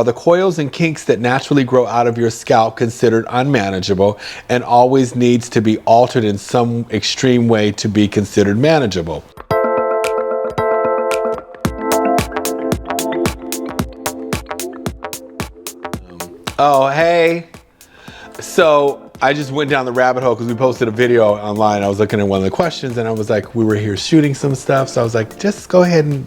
Are the coils and kinks that naturally grow out of your scalp considered unmanageable and always needs to be altered in some extreme way to be considered manageable? Oh, hey. So I just went down the rabbit hole because we posted a video online. I was looking at one of the questions and I was like, we were here shooting some stuff. So I was like, just go ahead. And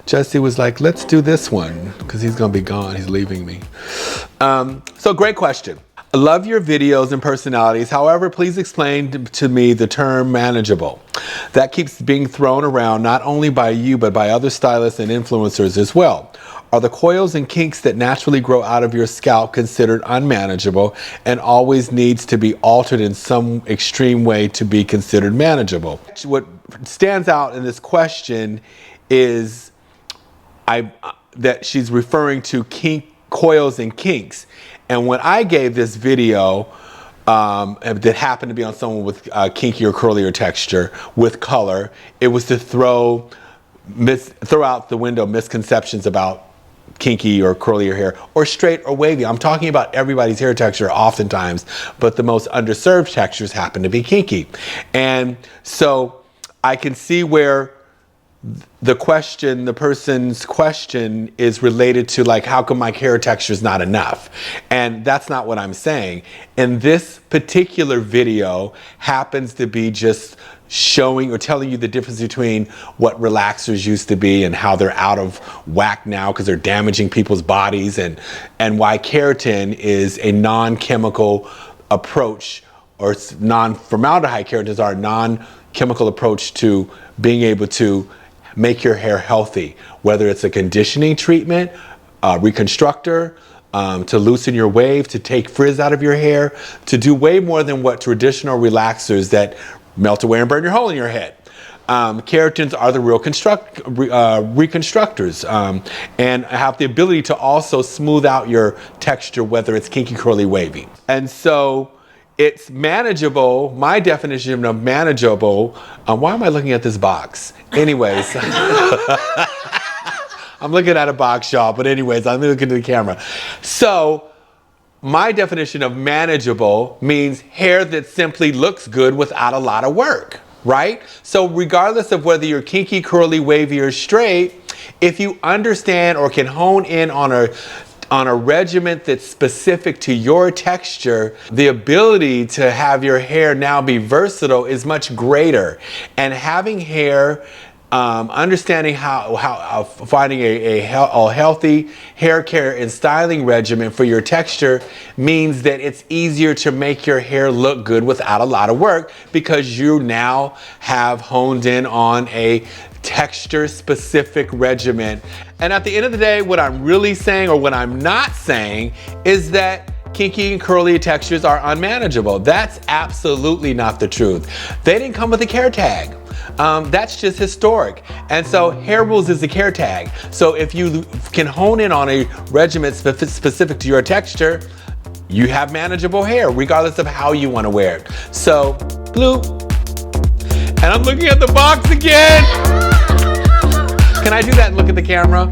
Jesse was like, let's do this one because he's going to be gone. He's leaving me. So great question. I love your videos and personalities. However, please explain to me the term manageable. That keeps being thrown around not only by you, but by other stylists and influencers as well. Are the coils and kinks that naturally grow out of your scalp considered unmanageable and always needs to be altered in some extreme way to be considered manageable? What stands out in this question is that she's referring to coils and kinks. And when I gave this video that happened to be on someone with kinky or curlier texture with color, it was to throw out the window misconceptions about kinky or curlier hair or straight or wavy. I'm talking about everybody's hair texture oftentimes, but the most underserved textures happen to be kinky. And so I can see where the person's question is related to like, how come my hair texture is not enough? And that's not what I'm saying. And this particular video happens to be just showing or telling you the difference between what relaxers used to be and how they're out of whack now because they're damaging people's bodies, and why keratin is a non-chemical approach, or non-formaldehyde keratins are a non-chemical approach to being able to make your hair healthy, whether it's a conditioning treatment, reconstructor, to loosen your wave, to take frizz out of your hair, to do way more than what traditional relaxers that melt away and burn your hole in your head. Keratins are the real reconstructors and have the ability to also smooth out your texture, whether it's kinky, curly, wavy. And so it's manageable. My definition of manageable, why am I looking at this box? Anyways, I'm looking at a box, y'all, but anyways, I'm looking at the camera. So my definition of manageable means hair that simply looks good without a lot of work, right? So regardless of whether you're kinky, curly, wavy, or straight, if you understand or can hone in on a regimen that's specific to your texture, the ability to have your hair now be versatile is much greater. And having hair, understanding how finding a healthy hair care and styling regimen for your texture means that it's easier to make your hair look good without a lot of work, because you now have honed in on a texture specific regimen. And at the end of the day, what I'm really saying, or what I'm not saying, is that kinky and curly textures are unmanageable. That's absolutely not the truth. They didn't come with a care tag. That's just historic. And so Hair Rules is a care tag. So if you can hone in on a regimen specific to your texture, you have manageable hair, regardless of how you want to wear it. So, bloop. And I'm looking at the box again. Can I do that and look at the camera?